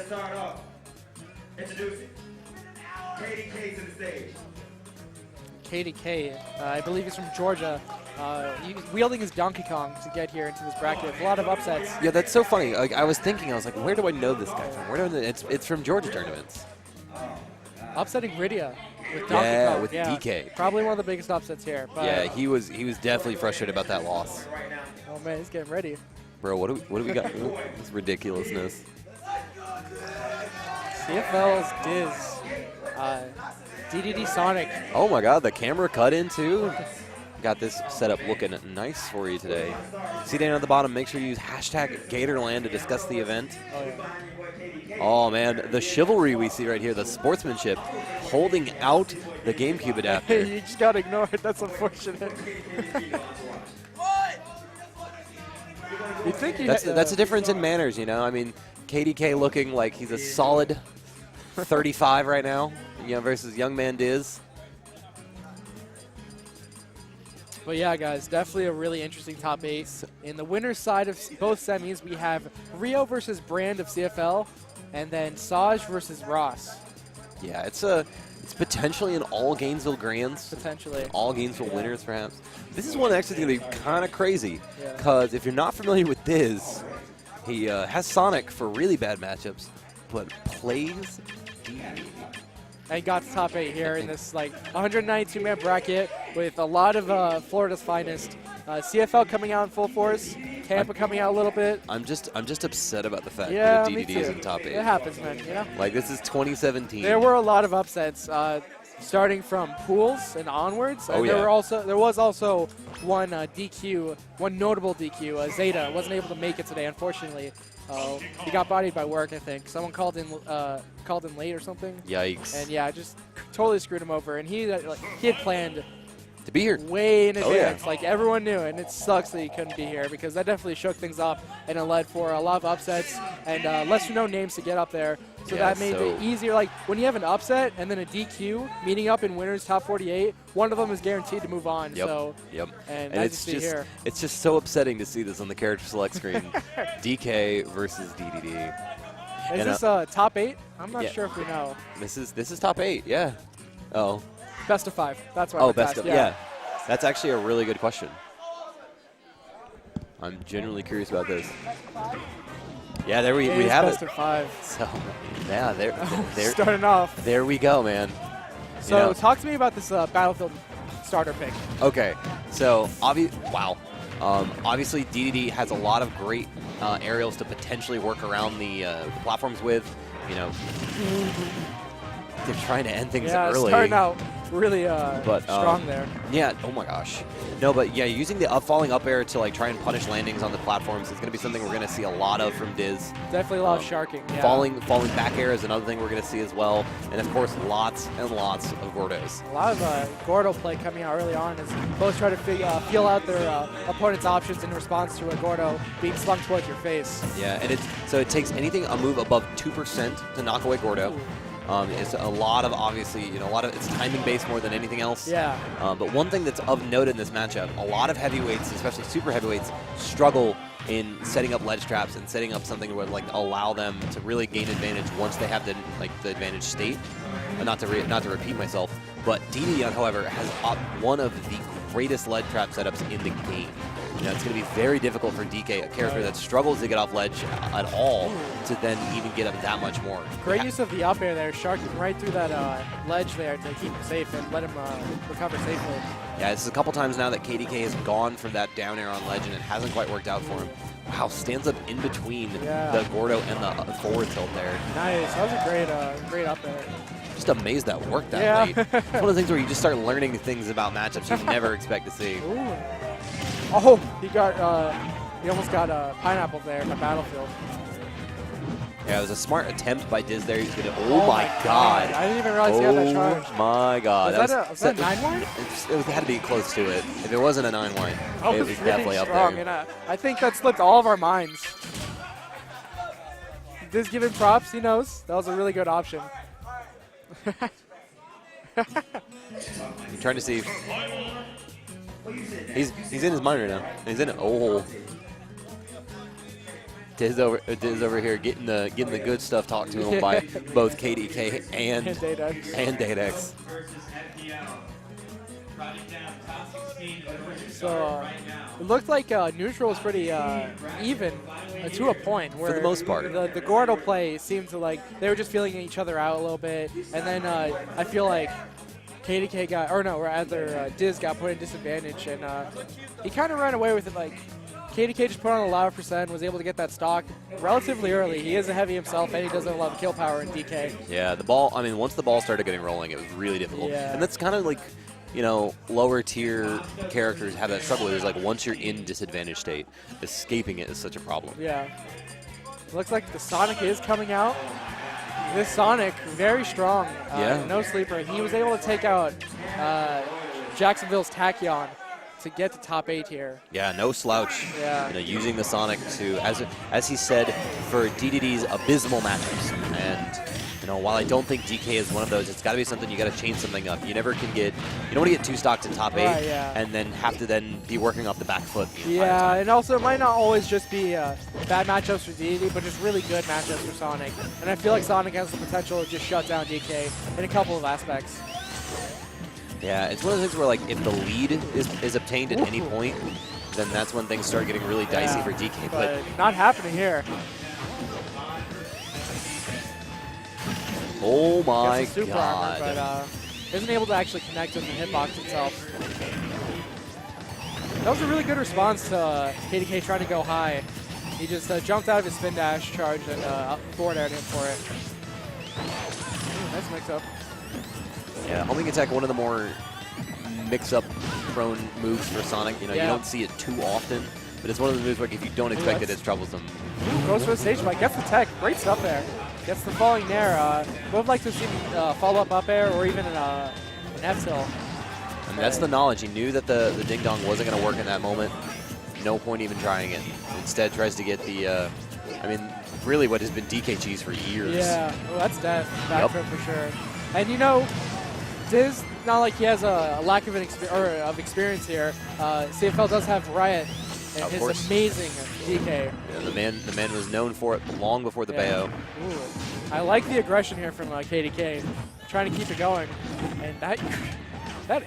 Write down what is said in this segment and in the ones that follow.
Let's start off. Introducing KDK to the stage. KDK, I believe he's from Georgia. He's wielding his Donkey Kong to get here into this bracket. A lot of upsets. Yeah, that's so funny. Like, I was thinking, I was like, where do I know this guy from? Where do I know? It's from Georgia tournaments. Upsetting Rydia with Donkey Kong. With DK. Probably one of the biggest upsets here. But Yeah, he was definitely frustrated about that loss. oh man, he's getting ready. Bro, what do we got? This ridiculousness. CFL's DiZ. Dedede Sonic. Oh my God, the camera cut in too. Got this setup looking nice for you today. See down at the bottom, make sure you use hashtag GatorLAN to discuss the event. Oh, yeah. Oh man, the chivalry we see right here, the sportsmanship, holding out the GameCube adapter. You just gotta ignore it. That's unfortunate. You think That's the difference in manners, you know. I mean, KDK looking like he's a solid 35 right now, you know, versus young man DiZ. But yeah, guys, definitely a really interesting top 8. In the winner's side of both semis, we have Rio versus Brand of CFL, and then Saj versus Ross. Yeah, it's potentially an all Gainesville Grands. Potentially. All Gainesville winners, perhaps. This is one that's actually going to be kind of crazy, Yeah. because if you're not familiar with DiZ, he has Sonic for really bad matchups, but plays Dedede. And got to top 8 here in this like 192-man bracket with a lot of Florida's finest. CFL coming out in full force, Tampa coming out a little bit. I'm just upset about the fact Yeah, that me Dedede is too. in top 8. It happens, man. You know. Like, this is 2017. There were a lot of upsets, starting from pools and onwards. Oh, And yeah. there was also one DQ, one notable DQ. Zeta wasn't able to make it today, unfortunately. He got bodied by work, I think. Someone called in late or something. Yikes. And yeah, just totally screwed him over. And he had planned to be here. way in Oh, yeah. advance. Like, everyone knew, and it sucks that he couldn't be here because that definitely shook things up, and it led for a lot of upsets and lesser-known names to get up there. So Yeah, that made it easier. Like, when you have an upset and then a DQ meeting up in winners top 48, one of them is guaranteed to move on. Yep. So, Yep. and And as you see here. it's just so upsetting to see this on the character select screen. DK versus Dedede. Is And, this top 8? I'm not yeah. sure if we know. This is top 8. Yeah. Oh. Best of 5. That's why. Oh, we're best fast. of yeah. That's actually a really good question. I'm genuinely curious about this. Yeah, there we It is have best it. of 5. So, yeah, there Starting off. there we go, man. So You know, talk to me about this Battlefield starter pick. okay, so obviously Dedede has a lot of great aerials to potentially work around the platforms with. You know, they're trying to end things early. Starting out really But, strong there. Yeah, oh my gosh. No, but yeah, using the falling up air to like try and punish landings on the platforms is going to be something we're going to see a lot of from DiZ. Definitely a lot of sharking. Yeah. Falling back air is another thing we're going to see as well. And of course, lots and lots of Gordos. A lot of Gordo play coming out early on as both try to feel out their opponent's options in response to a Gordo being slung towards your face. Yeah, and it takes anything a move above 2% to knock away Gordo. It's a lot of, obviously, you know, it's timing based more than anything else. Yeah. But one thing that's of note in this matchup, a lot of heavyweights, especially super heavyweights, struggle in setting up ledge traps and setting up something that would like allow them to really gain advantage once they have the advantage state. Not to repeat myself, but Dedede, however, has one of the greatest ledge trap setups in the game. You know, it's going to be very difficult for DK, a character that struggles to get off ledge at all, to then even get up that much more. Great use of the up air there, sharking right through that ledge there to keep him safe and let him recover safely. Yeah, this is a couple times now that KDK has gone for that down air on ledge, and it hasn't quite worked out for him. Wow, stands up in between the Gordo and the forward tilt there. Nice. That was a great up air. Just amazed that worked that late. It's one of the things where you just start learning things about matchups you never expect to see. Ooh. Oh, he almost got a pineapple there in the Battlefield. Yeah, it was a smart attempt by DiZ there. He's gonna. Oh my God! I didn't even realize he had that charge. Oh my God! Was that a 9-wine? It had to be close to it. If it wasn't a 9-wine, it was really definitely up strong, there. And I think that slipped all of our minds. DiZ giving props, he knows. That was a really good option. I'm trying to see. He's in his mind right now. He's in it. Oh. Diz over here getting the good stuff talked to him by both KDK and Dedede. So it looked like neutral was pretty even to a point where for the most part. The Gordo play seemed to they were just feeling each other out a little bit, and then I feel like KDK got, or no, rather DiZ got put in disadvantage, and he kind of ran away with it. KDK just put on a lot of percent, was able to get that stock relatively early. He is a heavy himself, and he does have a lot of kill power in DK. Yeah, the ball, I mean, once the ball started getting rolling, it was really difficult. Yeah. And that's kind of like, you know, lower tier characters have that struggle. There's once you're in disadvantage state, escaping it is such a problem. Yeah. Looks like the Sonic is coming out. This Sonic, very strong. Yeah. No sleeper. He was able to take out Jacksonville's Tachyon to get to top 8 here. Yeah, no slouch. Yeah. You know, using the Sonic to, as he said, for Dedede's abysmal matchups. And, you know, while I don't think DK is one of those, it's got to be something you got to change something up. You never can get, you don't want to get 2 stocks in top 8 yeah. and then have to then be working off the back foot the entire Yeah, time. and also it might not always just be bad matchups for Dedede, but just really good matchups for Sonic. And I feel like Sonic has the potential to just shut down DK in a couple of aspects. Yeah, it's one of those things where, if the lead is obtained at any point, then that's when things start getting really dicey for DK. But not happening here. Oh my super God. armor, but isn't able to actually connect with the hitbox itself. That was a really good response to KDK trying to go high. He just jumped out of his spin dash charge and forward aired him for it. Ooh, nice mix up. Yeah, homing attack, one of the more mix-up prone moves for Sonic. You know, you don't see it too often, but it's one of the moves where if you don't expect it, it's troublesome. Ooh, goes for the stage fight, gets the tech, great stuff there. Gets the falling nair. Would have liked to see follow-up up air or even an F-tilt. And that's the knowledge. He knew that the ding-dong wasn't going to work in that moment. No point even trying it. Instead, tries to get the, I mean, really what has been DK cheese for years. Yeah, well, that's death. Back throw for sure. And you know, DiZ, not like he has a lack of experience here. CFL does have Riot and his amazing DK. Yeah, the man was known for it long before the Bayo. Ooh. I like the aggression here from KDK, trying to keep it going. And that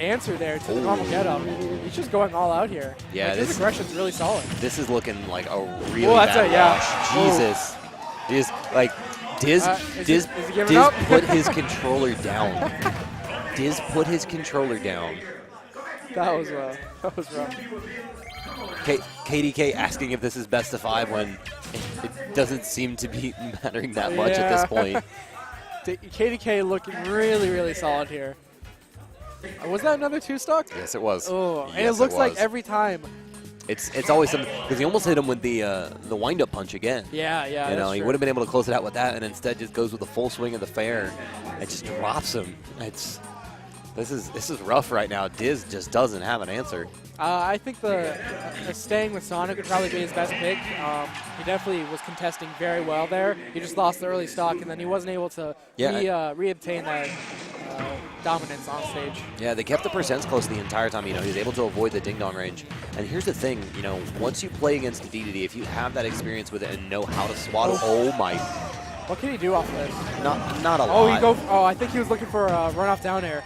answer there to the normal get-up, he's just going all out here. Yeah, his aggression's really solid. This is looking like a really bad wash. Jesus. DiZ put his controller down. DiZ put his controller down. That was rough. KDK asking if this is best of 5 when it doesn't seem to be mattering that much at this point. KDK looking really, really solid here. Was that another 2-stock? Yes, it was. Oh, yes, and it looks like every time. It's always something, because he almost hit him with the wind-up punch again. Yeah, you know, he would have been able to close it out with that, and instead just goes with the full swing of the fair. It just drops him. This is rough right now. DiZ just doesn't have an answer. I think staying with Sonic would probably be his best pick. He definitely was contesting very well there. He just lost the early stock, and then he wasn't able to re-obtain that dominance on stage. Yeah, they kept the percents close the entire time. You know, he was able to avoid the ding-dong range. And here's the thing, you know, once you play against Dedede, if you have that experience with it and know how to swaddle, oh my. What can he do off this? Not a lot. I think he was looking for a run-off down air.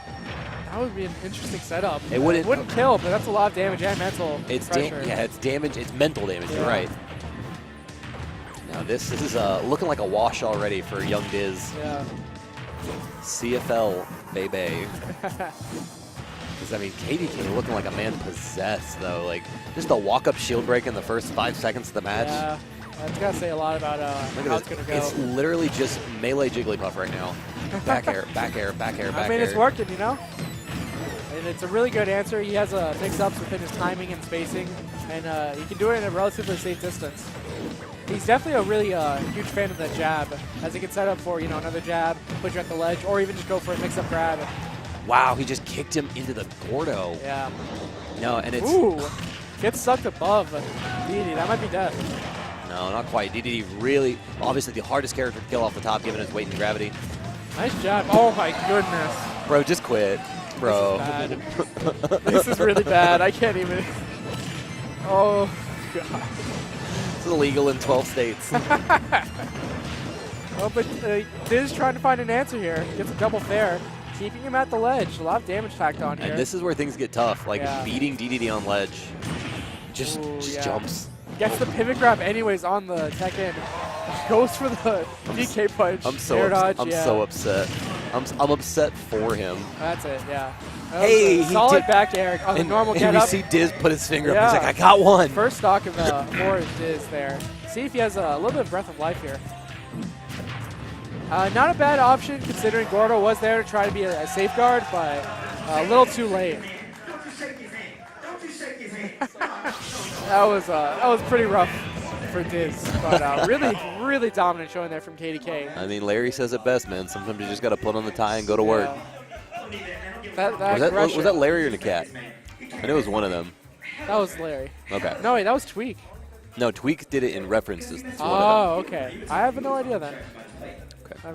That would be an interesting setup. It wouldn't kill, but that's a lot of damage and mental pressure. It's damage. It's mental damage. Yeah. You're right. Now this is looking like a wash already for young DiZ. Yeah. CFL, baby. Because I mean, KDK looking like a man possessed though. Like just a walk-up shield break in the first 5 seconds of the match. Yeah. That's got to say a lot about how it's going to go. It's literally just melee Jigglypuff right now. Back air, back air, back air, back air. I mean, it's working, you know? And it's a really good answer. He has mix-ups within his timing and spacing, and he can do it in a relatively safe distance. He's definitely a really huge fan of the jab, as he can set up for, you know, another jab, put you at the ledge, or even just go for a mix-up grab. Wow, he just kicked him into the Gordo. Yeah. No, and it's... Ooh, gets sucked above Dedede. That might be death. No, not quite. Dedede really, obviously the hardest character to kill off the top, given his weight and gravity. Nice job. Oh my goodness. Bro, just quit. Bro. This is bad. This is really bad. I can't even. Oh. God. It's illegal in 12 states. Oh, but DiZ trying to find an answer here. Gets a double fair. Keeping him at the ledge. A lot of damage tacked on here. And this is where things get tough. Like, Yeah. beating Dedede on ledge just Yeah. jumps. Gets the pivot grab anyways on the tech end. Goes for the DK punch. I'm so air dodge, so upset. I'm upset for him. That's it, yeah. That Hey, was a he solid did- back air on the normal and get we up. see DiZ put his finger up. Yeah. He's like, I got one. First stock of for DiZ there. See if he has a little bit of breath of life here. Not a bad option considering Gordo was there to try to be a safeguard, but a little too late. Don't you shake his hand. Don't you shake his hand. That was pretty rough for DiZ, but really dominant showing there from KDK. I mean, Larry says it best, man. Sometimes you just got to put on the tie and go to work. That Was that Larry or Nakat? I know it was one of them. That was Larry. Okay. No, wait, that was Tweak. No, Tweak did it in reference to one of them. Oh, okay. I have no idea then. Okay. I have